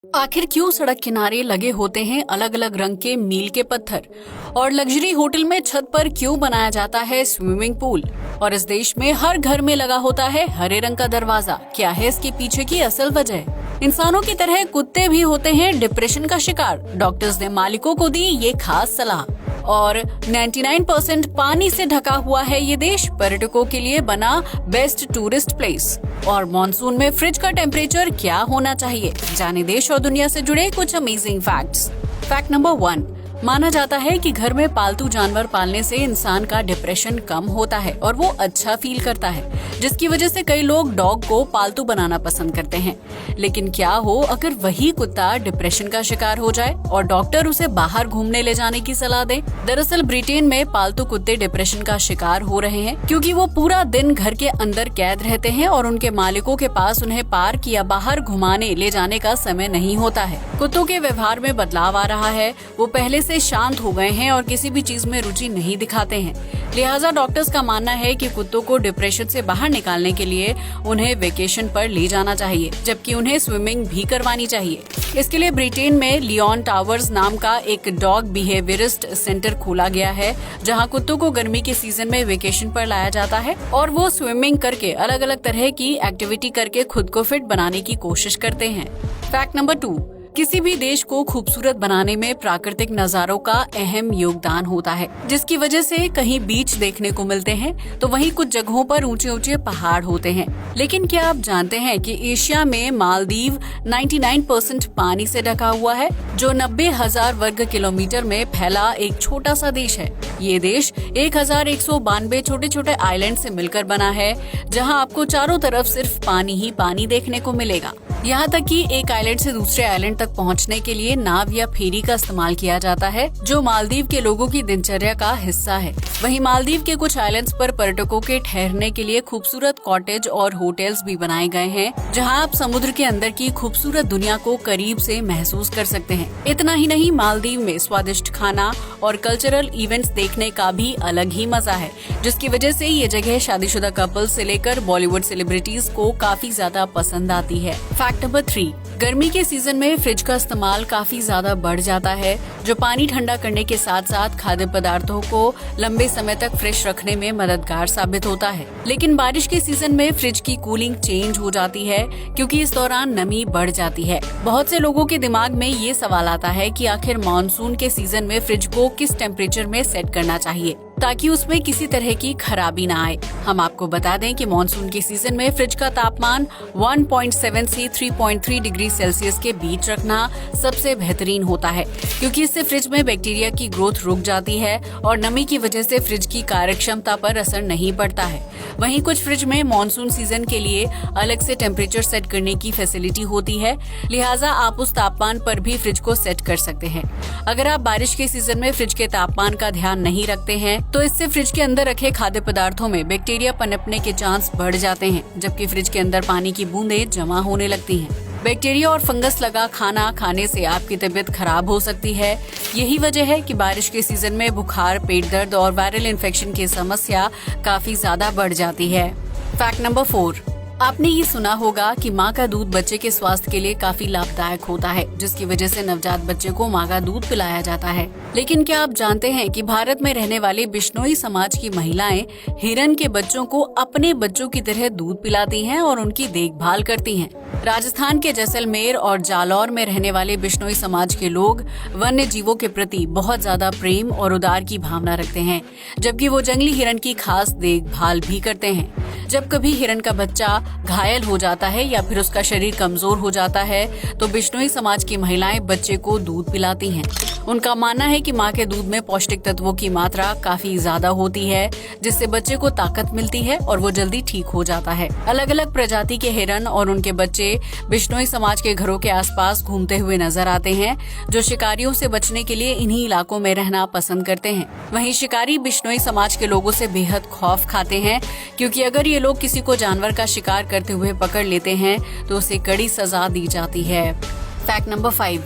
आखिर क्यों सड़क किनारे लगे होते हैं अलग अलग रंग के मील के पत्थर, और लग्जरी होटल में छत पर क्यों बनाया जाता है स्विमिंग पूल, और इस देश में हर घर में लगा होता है हरे रंग का दरवाजा? क्या है इसके पीछे की असल वजह? इंसानों की तरह कुत्ते भी होते हैं डिप्रेशन का शिकार। डॉक्टर्स ने मालिकों को दी ये खास सलाह। और 99% पानी से ढका हुआ है ये देश, पर्यटकों के लिए बना बेस्ट टूरिस्ट प्लेस। और मॉनसून में फ्रिज का टेम्परेचर क्या होना चाहिए? जाने देश और दुनिया से जुड़े कुछ अमेजिंग फैक्ट्स। फैक्ट नंबर 1, माना जाता है कि घर में पालतू जानवर पालने से इंसान का डिप्रेशन कम होता है और वो अच्छा फील करता है, जिसकी वजह से कई लोग डॉग को पालतू बनाना पसंद करते हैं। लेकिन क्या हो अगर वही कुत्ता डिप्रेशन का शिकार हो जाए और डॉक्टर उसे बाहर घूमने ले जाने की सलाह दे? दरअसल ब्रिटेन में पालतू कुत्ते डिप्रेशन का शिकार हो रहे हैं क्योंकि वो पूरा दिन घर के अंदर कैद रहते हैं और उनके मालिकों के पास उन्हें पार्क या बाहर घुमाने ले जाने का समय नहीं होता है। कुत्तों के व्यवहार में बदलाव आ रहा है, वो पहले से शांत हो गए हैं और किसी भी चीज में रुचि नहीं दिखाते हैं। लिहाजा डॉक्टर्स का मानना है कि कुत्तों को डिप्रेशन से बाहर निकालने के लिए उन्हें वेकेशन पर ले जाना चाहिए, जबकि उन्हें स्विमिंग भी करवानी चाहिए। इसके लिए ब्रिटेन में लियोन टावर्स नाम का एक डॉग बिहेवियरिस्ट सेंटर खोला गया है, जहां कुत्तों को गर्मी के सीजन में वेकेशन पर लाया जाता है और वो स्विमिंग करके अलग अलग तरह की एक्टिविटी करके खुद को फिट बनाने की कोशिश करते हैं। फैक्ट नंबर 2, किसी भी देश को खूबसूरत बनाने में प्राकृतिक नजारों का अहम योगदान होता है, जिसकी वजह से कहीं बीच देखने को मिलते हैं तो वहीं कुछ जगहों पर ऊंचे ऊंचे पहाड़ होते हैं। लेकिन क्या आप जानते हैं कि एशिया में मालदीव 99% पानी से ढका हुआ है, जो 90,000 वर्ग किलोमीटर में फैला एक छोटा सा देश है। ये देश 1192 छोटे छोटे आइलैंड से मिलकर बना है, जहाँ आपको चारों तरफ सिर्फ पानी ही पानी देखने को मिलेगा। यहाँ तक कि एक आइलैंड से दूसरे आइलैंड तक पहुँचने के लिए नाव या फेरी का इस्तेमाल किया जाता है, जो मालदीव के लोगों की दिनचर्या का हिस्सा है। वहीं मालदीव के कुछ आइलैंड्स पर पर्यटकों के ठहरने के लिए खूबसूरत कॉटेज और होटल्स भी बनाए गए हैं, जहां आप समुद्र के अंदर की खूबसूरत दुनिया को करीब से महसूस कर सकते हैं। इतना ही नहीं, मालदीव में स्वादिष्ट खाना और कल्चरल इवेंट्स देखने का भी अलग ही मजा है, जिसकी वजह से ये जगह शादीशुदा कपल से लेकर बॉलीवुड सेलिब्रिटीज को काफी ज्यादा पसंद आती है। फैक्ट नंबर 3, गर्मी के सीजन में फ्रिज का इस्तेमाल काफी ज्यादा बढ़ जाता है, जो पानी ठंडा करने के साथ साथ खाद्य पदार्थों को लंबे समय तक फ्रेश रखने में मददगार साबित होता है। लेकिन बारिश के सीजन में फ्रिज की कूलिंग चेंज हो जाती है क्योंकि इस दौरान नमी बढ़ जाती है। बहुत से लोगों के दिमाग में ये सवाल आता है कि आखिर मानसून के सीजन में फ्रिज को किस टेम्परेचर में सेट करना चाहिए ताकि उसमें किसी तरह की खराबी ना आए। हम आपको बता दें कि मानसून के सीजन में फ्रिज का तापमान 1.7 से 3.3 डिग्री सेल्सियस के बीच रखना सबसे बेहतरीन होता है, क्योंकि इससे फ्रिज में बैक्टीरिया की ग्रोथ रुक जाती है और नमी की वजह से फ्रिज की कार्यक्षमता पर असर नहीं पड़ता है। वहीं कुछ फ्रिज में मानसून सीजन के लिए अलग से टेम्परेचर सेट करने की फैसिलिटी होती है, लिहाजा आप उस तापमान पर भी फ्रिज को सेट कर सकते हैं। अगर आप बारिश के सीजन में फ्रिज के तापमान का ध्यान नहीं रखते हैं तो इससे फ्रिज के अंदर रखे खाद्य पदार्थों में बैक्टीरिया पनपने के चांस बढ़ जाते हैं, जबकि फ्रिज के अंदर पानी की बूंदें जमा होने लगती हैं। बैक्टीरिया और फंगस लगा खाना खाने से आपकी तबीयत खराब हो सकती है। यही वजह है कि बारिश के सीजन में बुखार, पेट दर्द और वायरल इन्फेक्शन की समस्या काफी ज्यादा बढ़ जाती है। फैक्ट नंबर 4, आपने ये सुना होगा कि माँ का दूध बच्चे के स्वास्थ्य के लिए काफी लाभदायक होता है, जिसकी वजह से नवजात बच्चे को माँ का दूध पिलाया जाता है। लेकिन क्या आप जानते हैं कि भारत में रहने वाले बिश्नोई समाज की महिलाएं हिरन के बच्चों को अपने बच्चों की तरह दूध पिलाती हैं और उनकी देखभाल करती हैं। राजस्थान के जैसलमेर और जालौर में रहने वाले बिश्नोई समाज के लोग वन्य जीवों के प्रति बहुत ज्यादा प्रेम और उदार की भावना रखते हैं, जबकि वो जंगली हिरन की खास देखभाल भी करते हैं। जब कभी हिरन का बच्चा घायल हो जाता है या फिर उसका शरीर कमजोर हो जाता है तो बिश्नोई समाज की महिलाएं बच्चे को दूध पिलाती हैं। उनका मानना है कि माँ के दूध में पौष्टिक तत्वों की मात्रा काफी ज्यादा होती है, जिससे बच्चे को ताकत मिलती है और वो जल्दी ठीक हो जाता है। अलग अलग प्रजाति के हिरन और उनके बच्चे बिश्नोई समाज के घरों के आसपास घूमते हुए नजर आते हैं, जो शिकारियों से बचने के लिए इन्हीं इलाकों में रहना पसंद करते हैं। वहीं शिकारी बिश्नोई समाज के लोगों से बेहद खौफ खाते हैं, क्योंकि अगर ये लोग किसी को जानवर का शिकार करते हुए पकड़ लेते हैं तो उसे कड़ी सजा दी जाती है। फैक्ट नंबर 5,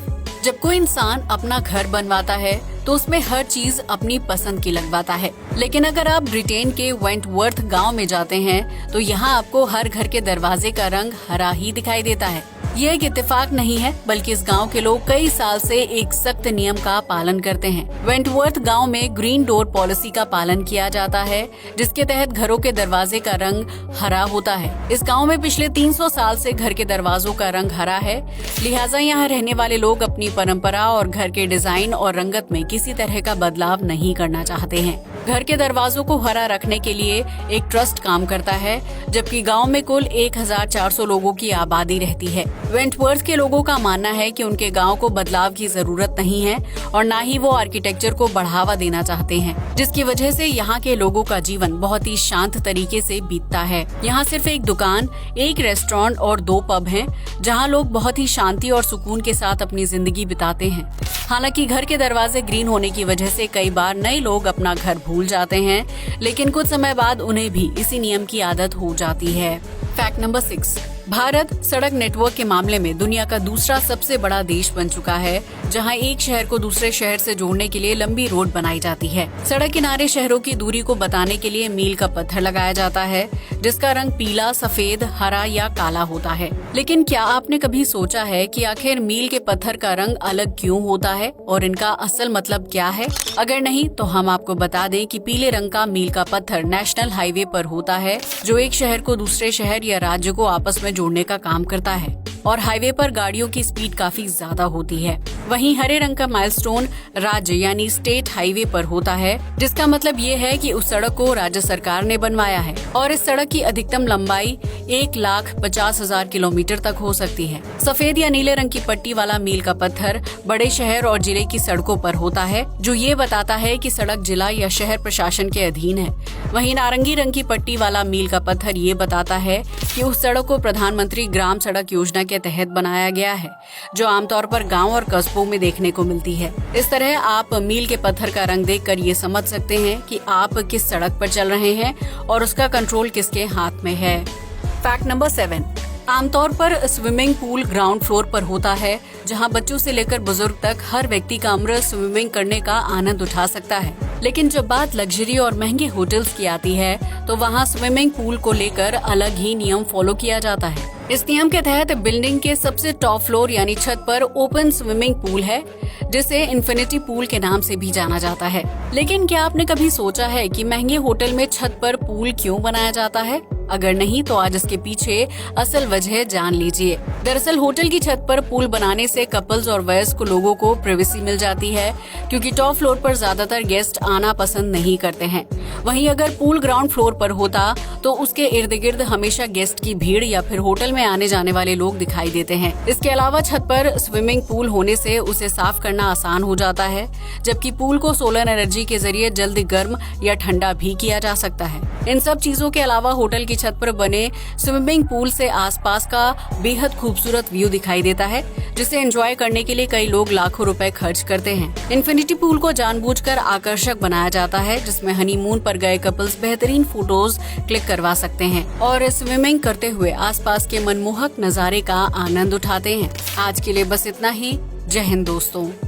जब कोई इंसान अपना घर बनवाता है तो उसमें हर चीज अपनी पसंद की लगवाता है, लेकिन अगर आप ब्रिटेन के वेंटवर्थ गांव में जाते हैं तो यहाँ आपको हर घर के दरवाजे का रंग हरा ही दिखाई देता है। ये एक इत्तेफाक नहीं है, बल्कि इस गांव के लोग कई साल से एक सख्त नियम का पालन करते हैं। वेंटवर्थ गांव में ग्रीन डोर पॉलिसी का पालन किया जाता है, जिसके तहत घरों के दरवाजे का रंग हरा होता है। इस गांव में पिछले 300 साल से घर के दरवाजों का रंग हरा है, लिहाजा यहाँ रहने वाले लोग अपनी परंपरा और घर के डिजाइन और रंगत में किसी तरह का बदलाव नहीं करना चाहते हैं। घर के दरवाजों को हरा रखने के लिए एक ट्रस्ट काम करता है, जबकि गांव में कुल 1400 लोगों की आबादी रहती है। वेंटवर्थ के लोगों का मानना है कि उनके गांव को बदलाव की जरूरत नहीं है और न ही वो आर्किटेक्चर को बढ़ावा देना चाहते हैं, जिसकी वजह से यहाँ के लोगों का जीवन बहुत ही शांत तरीके से बीतता है। यहाँ सिर्फ एक दुकान, एक रेस्टोरेंट और 2 पब हैं, जहाँ लोग बहुत ही शांति और सुकून के साथ अपनी जिंदगी बिताते हैं। हालांकि घर के दरवाजे ग्रीन होने की वजह से कई बार नए लोग अपना घर भूल जाते हैं, लेकिन कुछ समय बाद उन्हें भी इसी नियम की आदत हो जाती है। फैक्ट नंबर 6, भारत सड़क नेटवर्क के मामले में दुनिया का दूसरा सबसे बड़ा देश बन चुका है, जहां एक शहर को दूसरे शहर से जोड़ने के लिए लंबी रोड बनाई जाती है। सड़क किनारे शहरों की दूरी को बताने के लिए मील का पत्थर लगाया जाता है, जिसका रंग पीला, सफेद, हरा या काला होता है। लेकिन क्या आपने कभी सोचा है कि आखिर मील के पत्थर का रंग अलग क्यों होता है और इनका असल मतलब क्या है? अगर नहीं तो हम आपको बता दें कि पीले रंग का मील का पत्थर नेशनल हाईवे पर होता है, जो एक शहर को दूसरे शहर या राज्य को आपस में जोड़ने का काम करता है, और हाईवे पर गाड़ियों की स्पीड काफी ज्यादा होती है। वहीं हरे रंग का माइलस्टोन राज्य यानी स्टेट हाईवे पर होता है, जिसका मतलब ये है कि उस सड़क को राज्य सरकार ने बनवाया है और इस सड़क की अधिकतम लंबाई 1,50,000 किलोमीटर तक हो सकती है। सफेद या नीले रंग की पट्टी वाला मील का पत्थर बड़े शहर और जिले की सड़कों पर होता है, जो ये बताता है कि सड़क जिला या शहर प्रशासन के अधीन है। वहीं नारंगी रंग की पट्टी वाला मील का पत्थर ये बताता है कि उस सड़क को प्रधानमंत्री ग्राम सड़क योजना के तहत बनाया गया है, जो आमतौर पर गांव और कस्बों में देखने को मिलती है। इस तरह आप मील के पत्थर का रंग देखकर ये समझ सकते हैं कि आप किस सड़क पर चल रहे हैं और उसका कंट्रोल किसके हाथ में है। फैक्ट नंबर 7, आमतौर पर स्विमिंग पूल ग्राउंड फ्लोर पर होता है, जहां बच्चों से लेकर बुजुर्ग तक हर व्यक्ति का अमृत स्विमिंग करने का आनंद उठा सकता है। लेकिन जब बात लग्जरी और महंगे होटल्स की आती है, तो वहां स्विमिंग पूल को लेकर अलग ही नियम फॉलो किया जाता है। इस नियम के तहत बिल्डिंग के सबसे टॉप फ्लोर यानी छत पर ओपन स्विमिंग पूल है, जिसे इन्फिनिटी पूल के नाम से भी जाना जाता है। लेकिन क्या आपने कभी सोचा है कि महंगे होटल में छत पर पूल क्यों बनाया जाता है? अगर नहीं तो आज इसके पीछे असल वजह जान लीजिए। दरअसल होटल की छत पर पूल बनाने से कपल्स और वयस्क लोगों को प्राइवेसी मिल जाती है, क्योंकि टॉप फ्लोर पर ज्यादातर गेस्ट आना पसंद नहीं करते हैं। वहीं अगर पूल ग्राउंड फ्लोर पर होता तो उसके इर्द गिर्द हमेशा गेस्ट की भीड़ या फिर होटल में आने जाने वाले लोग दिखाई देते हैं। इसके अलावा छत पर स्विमिंग पूल होने से उसे साफ करना आसान हो जाता है, जबकि पूल को सोलर एनर्जी के जरिए जल्दी गर्म या ठंडा भी किया जा सकता है। इन सब चीजों के अलावा होटल की छत पर बने स्विमिंग पूल से आसपास का बेहद खूबसूरत व्यू दिखाई देता है, जिसे एंजॉय करने के लिए कई लोग लाखों रुपए खर्च करते हैं। इन्फिनिटी पूल को जानबूझकर आकर्षक बनाया जाता है, जिसमें हनीमून पर गए कपल्स बेहतरीन फोटोज क्लिक करवा सकते हैं और स्विमिंग करते हुए आसपास के मनमोहक नजारे का आनंद उठाते हैं। आज के लिए बस इतना ही। जय हिंद दोस्तों।